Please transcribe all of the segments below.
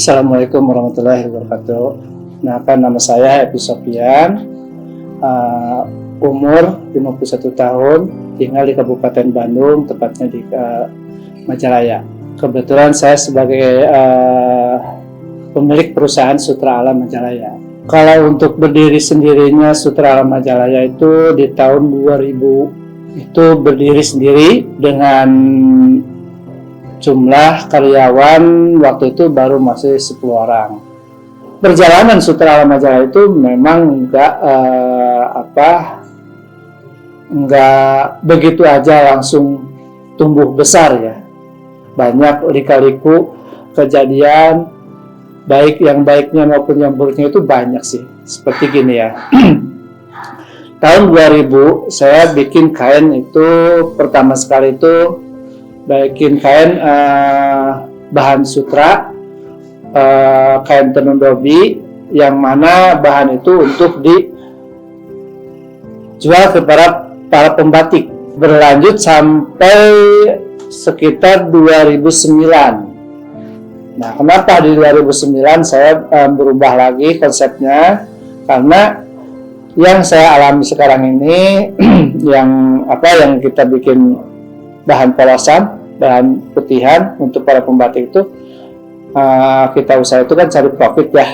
Assalamualaikum warahmatullahi wabarakatuh. Nah, nama saya Epi Sofian, umur 51 tahun, tinggal di Kabupaten Bandung, tepatnya di Majalaya. Kebetulan saya sebagai pemilik perusahaan Sutra Alam Majalaya. Kalau untuk berdiri sendirinya Sutra Alam Majalaya itu di tahun 2000 itu berdiri sendiri dengan jumlah karyawan waktu itu baru masih 10 orang. Perjalanan Sutra Alam Majalaya itu memang nggak begitu aja langsung tumbuh besar ya. Banyak lika-liku kejadian, baik yang baiknya maupun yang buruknya itu banyak sih. Seperti gini ya. Tahun 2000 saya bikin kain itu pertama sekali itu bikin kain bahan sutra, kain tenun dobi, yang mana bahan itu untuk dijual kepada para pembatik. Berlanjut sampai sekitar 2009. Nah, kenapa di 2009 saya berubah lagi konsepnya? Karena yang saya alami sekarang ini yang kita bikin bahan polosan, bahan putihan untuk para pembatik itu kita usaha itu kan cari profit ya,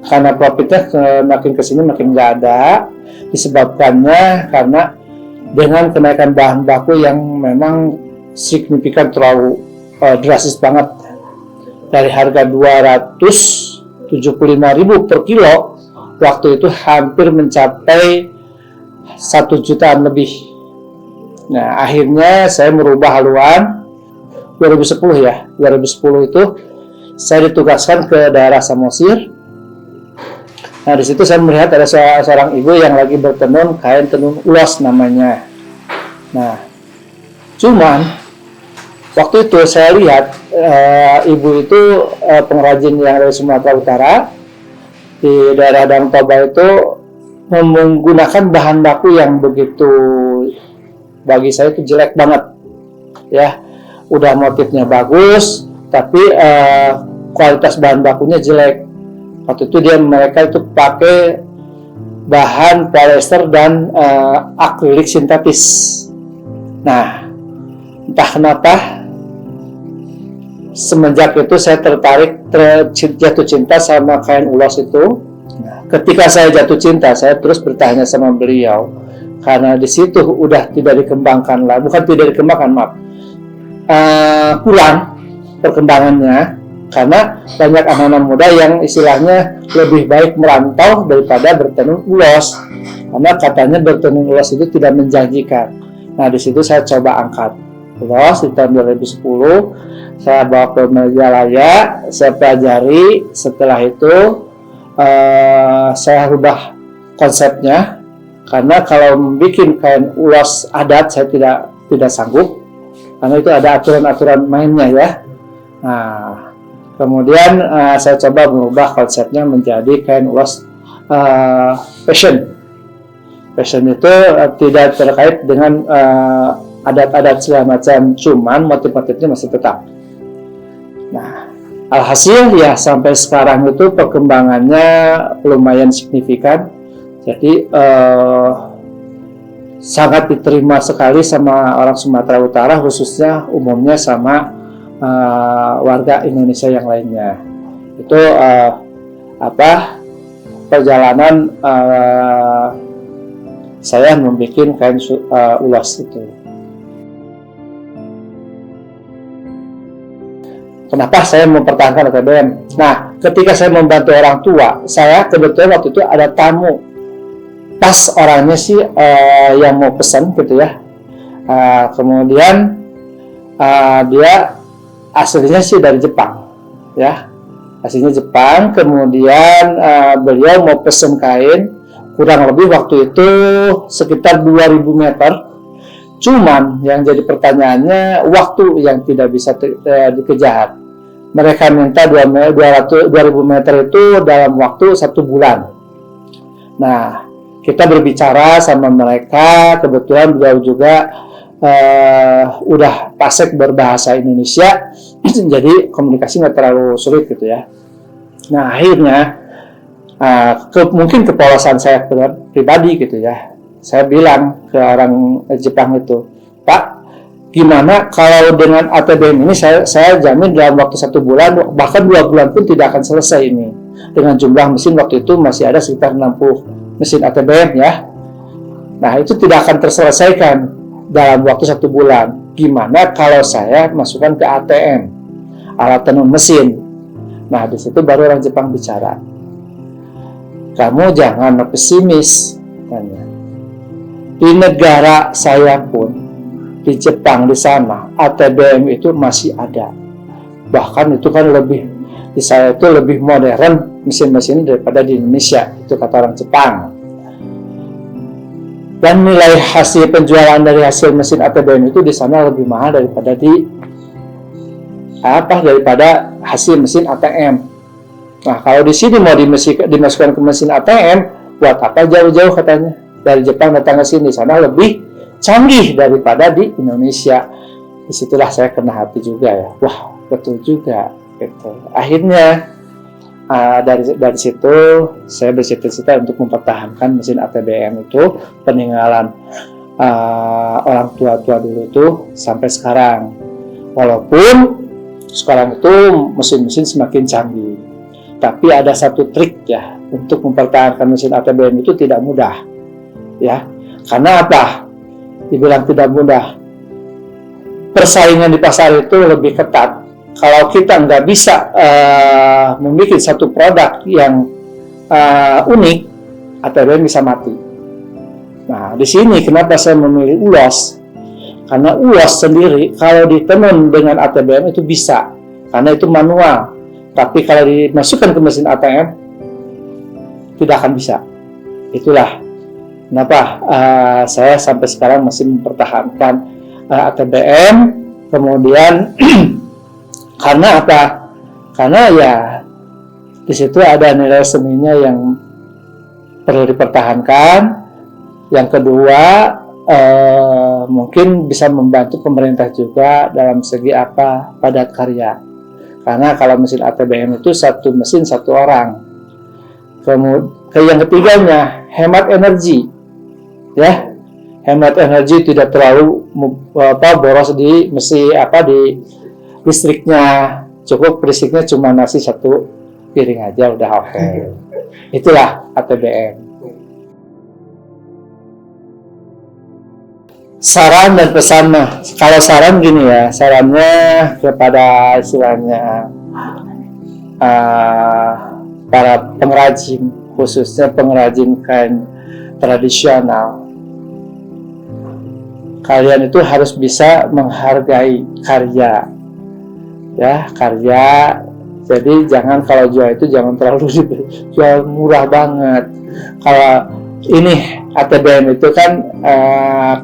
karena profitnya makin kesini makin nggak ada, disebabkannya karena dengan kenaikan bahan baku yang memang signifikan, terlalu drastis banget, dari harga 275.000 per kilo waktu itu hampir mencapai 1 jutaan lebih. Nah, akhirnya saya merubah haluan 2010 ya. 2010 itu saya ditugaskan ke daerah Samosir. Nah, di situ saya melihat ada seorang ibu yang lagi bertenun kain tenun ulos namanya. Nah, cuman waktu itu saya lihat ibu itu pengrajin yang dari Sumatera Utara di daerah Danau Toba itu menggunakan bahan baku yang begitu, bagi saya itu jelek banget ya. Udah motifnya bagus tapi kualitas bahan bakunya jelek. Waktu itu mereka itu pakai bahan polyester dan akrilik sintetis. Nah, entah kenapa semenjak itu saya jatuh cinta sama kain ulos itu. Nah, ketika saya jatuh cinta, saya terus bertanya sama beliau, karena di situ udah tidak dikembangkan lah, bukan tidak dikembangkan, maaf, kurang perkembangannya, karena banyak anak-anak muda yang istilahnya lebih baik merantau daripada bertenun ulos, karena katanya bertenun ulos itu tidak menjanjikan. Nah, di situ saya coba angkat ulos di tahun 2010. Saya bawa ke Majalaya, saya pelajari. Setelah itu saya rubah konsepnya, karena kalau membuat kain ulos adat saya tidak sanggup, karena itu ada aturan-aturan mainnya ya. Nah, kemudian saya coba mengubah konsepnya menjadi kain ulos fashion. Fashion itu tidak terkait dengan adat-adat segala macam, cuman motif-motifnya masih tetap. Nah, alhasil ya sampai sekarang itu perkembangannya lumayan signifikan. Jadi sangat diterima sekali sama orang Sumatera Utara, khususnya umumnya sama warga Indonesia yang lainnya. Itu perjalanan saya membuat kain ulos itu. Kenapa saya mempertahankan ATBM? Nah, ketika saya membantu orang tua, saya kebetulan waktu itu ada tamu. Pas orangnya sih yang mau pesan gitu ya. Kemudian dia aslinya sih dari Jepang, ya. Aslinya Jepang. Kemudian beliau mau pesan kain, kurang lebih waktu itu sekitar 2000 meter. Cuman yang jadi pertanyaannya waktu yang tidak bisa dikejar. Mereka minta 2000 meter itu dalam waktu 1 bulan. Nah, kita berbicara sama mereka, kebetulan beliau juga udah fasih berbahasa Indonesia, jadi komunikasi nggak terlalu sulit gitu ya. Nah akhirnya mungkin kepolosan saya pribadi gitu ya, saya bilang ke orang Jepang itu, Pak, gimana kalau dengan ATBM ini saya jamin dalam waktu 1 bulan, bahkan 2 bulan pun tidak akan selesai ini. Dengan jumlah mesin waktu itu masih ada sekitar 60 mesin ATBM ya. Nah itu tidak akan terselesaikan dalam waktu 1 bulan. Gimana kalau saya masukkan ke ATM, alat tenun mesin. Nah di situ baru orang Jepang bicara, kamu jangan pesimis. Di negara saya pun, di Jepang di sana ATBM itu masih ada. Bahkan itu kan lebih, di saya itu lebih modern mesin-mesin daripada di Indonesia, itu kata orang Jepang. Dan nilai hasil penjualan dari hasil mesin ATBM itu di sana lebih mahal daripada daripada hasil mesin ATM. Nah kalau di sini mau dimasukkan ke mesin ATM, buat apa jauh-jauh katanya dari Jepang datang ke sini, sana lebih canggih daripada di Indonesia. Disitulah saya kena hati juga ya, wah betul juga gitu. Akhirnya dari situ saya bercita-cita untuk mempertahankan mesin ATBM itu, peninggalan orang tua-tua dulu itu sampai sekarang. Walaupun sekarang itu mesin-mesin semakin canggih, tapi ada satu trik ya untuk mempertahankan mesin ATBM itu tidak mudah ya. Karena apa? Dibilang tidak mudah, persaingan di pasar itu lebih ketat. Kalau kita nggak bisa membuat satu produk yang unik, ATBM bisa mati. Nah, di sini kenapa saya memilih ulos? Karena ulos sendiri kalau ditenun dengan ATBM itu bisa, karena itu manual. Tapi kalau dimasukkan ke mesin ATM, tidak akan bisa. Itulah kenapa saya sampai sekarang masih mempertahankan ATBM. Kemudian karena apa? Karena ya di situ ada nilai seninya yang perlu dipertahankan. Yang kedua, mungkin bisa membantu pemerintah juga dalam segi padat karya. Karena kalau mesin ATBM itu satu mesin satu orang. Kemudian yang ketiganya hemat energi, ya, hemat energi, tidak terlalu boros di di listriknya, cukup listriknya cuma nasi 1 piring aja udah oke. Itulah ATBM. Saran dan pesan mah, kalau saran gini ya, sarannya kepada istilahnya para pengrajin, khususnya pengrajin kain tradisional, kalian itu harus bisa menghargai karya. Ya, karya. Jadi jangan kalau jual itu jangan terlalu jual murah banget. Kalau ini ATBM itu kan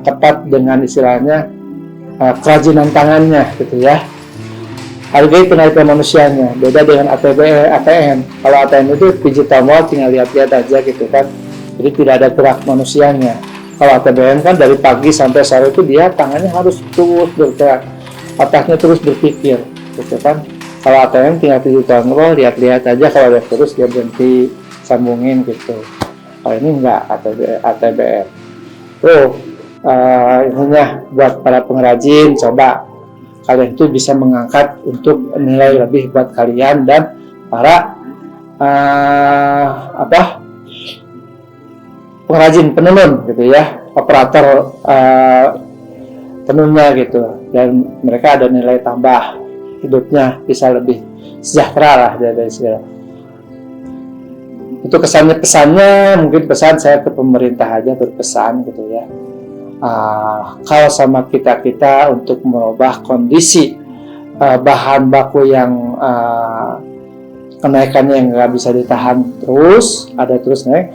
ketat dengan istilahnya kerajinan tangannya gitu ya. Hargai tenaga manusianya. Beda dengan ATM. Kalau ATM itu pijit tombol tinggal lihat-lihat aja gitu kan. Jadi tidak ada gerak manusianya. Kalau ATBM kan dari pagi sampai sore itu dia tangannya harus terus bergerak, otaknya terus berpikir. Gitu kan. Kalau ATM tinggal pijit tombol, lihat-lihat aja, kalau udah terus dia berhenti, sambungin gitu. Kalau ini enggak, ATBM. Ininya buat para pengrajin, coba kalian itu bisa mengangkat untuk nilai lebih buat kalian dan para pengrajin penenun gitu ya, operator tenunnya gitu, dan mereka ada nilai tambah, hidupnya bisa lebih sejahtera lah dari segala. Itu pesannya mungkin pesan saya ke pemerintah aja, berpesan gitu ya. Kalau sama kita untuk merubah kondisi bahan baku yang kenaikannya yang nggak bisa ditahan terus naik,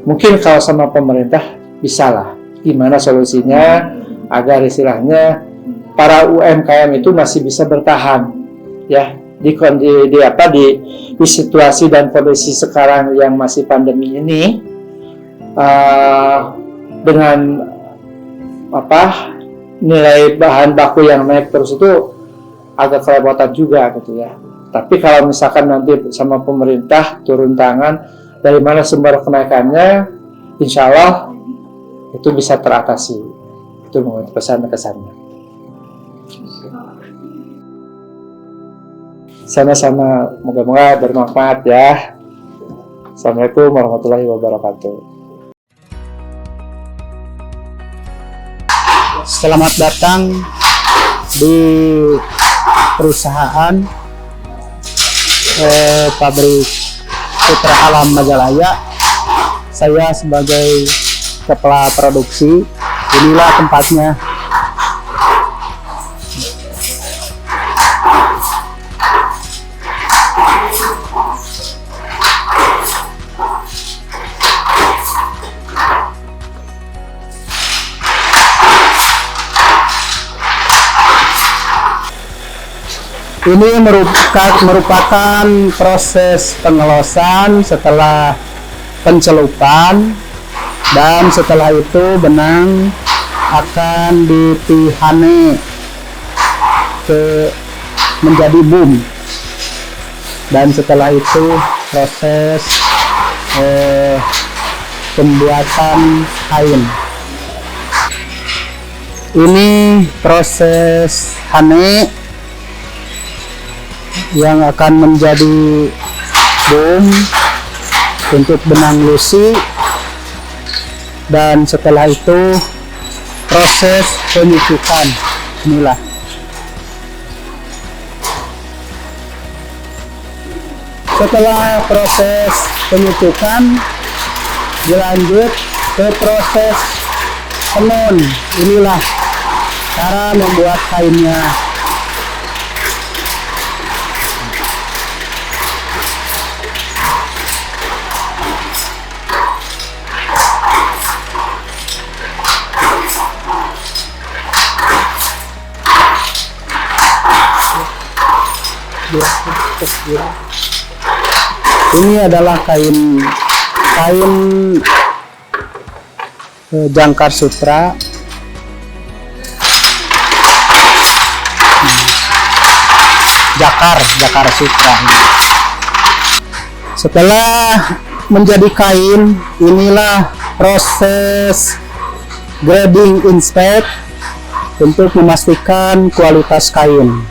mungkin kalau sama pemerintah bisa lah. Gimana solusinya agar istilahnya para UMKM itu masih bisa bertahan ya di situasi dan kondisi sekarang yang masih pandemi ini, dengan nilai bahan baku yang naik terus itu agak kelewatan juga gitu ya. Tapi kalau misalkan nanti sama pemerintah turun tangan dari mana sumber kenaikannya, insya Allah itu bisa teratasi. Itu menurut pesan-kesannya. Sama-sama, moga-moga bermanfaat ya. Assalamualaikum warahmatullahi wabarakatuh. Selamat datang di perusahaan pabrik Putra Alam Majalaya. Saya sebagai kepala produksi. Inilah tempatnya. Ini merupakan proses pengelosan setelah pencelupan, dan setelah itu benang akan dipihane menjadi boom, dan setelah itu proses pembuatan kain. Ini proses hane yang akan menjadi boom untuk benang lusi, dan setelah itu proses penyusukan. Inilah setelah proses penyusukan dilanjut ke proses tenun. Inilah cara membuat kainnya. Ini adalah kain jangkar sutra. Jakar sutra. Setelah menjadi kain, inilah proses grading inspect untuk memastikan kualitas kain.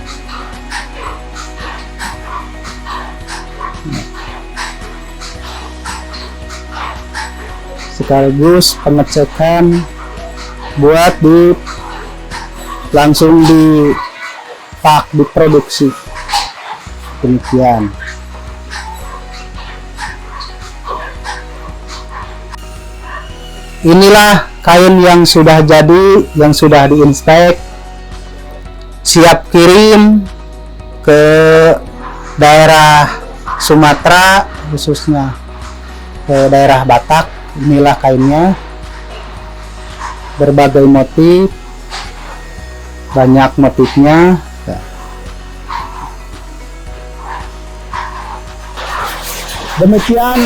Sekaligus pengecekan buat langsung diproduksi. Demikian. Inilah kain yang sudah jadi, yang sudah diinspek, siap kirim ke daerah Sumatera, khususnya ke daerah Batak. Inilah kainnya, berbagai motif, banyak motifnya. Demikian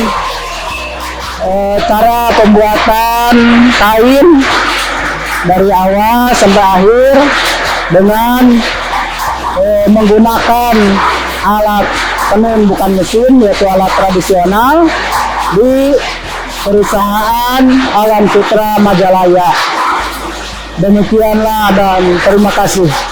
cara pembuatan kain dari awal sampai akhir dengan menggunakan alat tenun bukan mesin, yaitu alat tradisional di perusahaan Alam Putra Majalaya. Demikianlah dan terima kasih.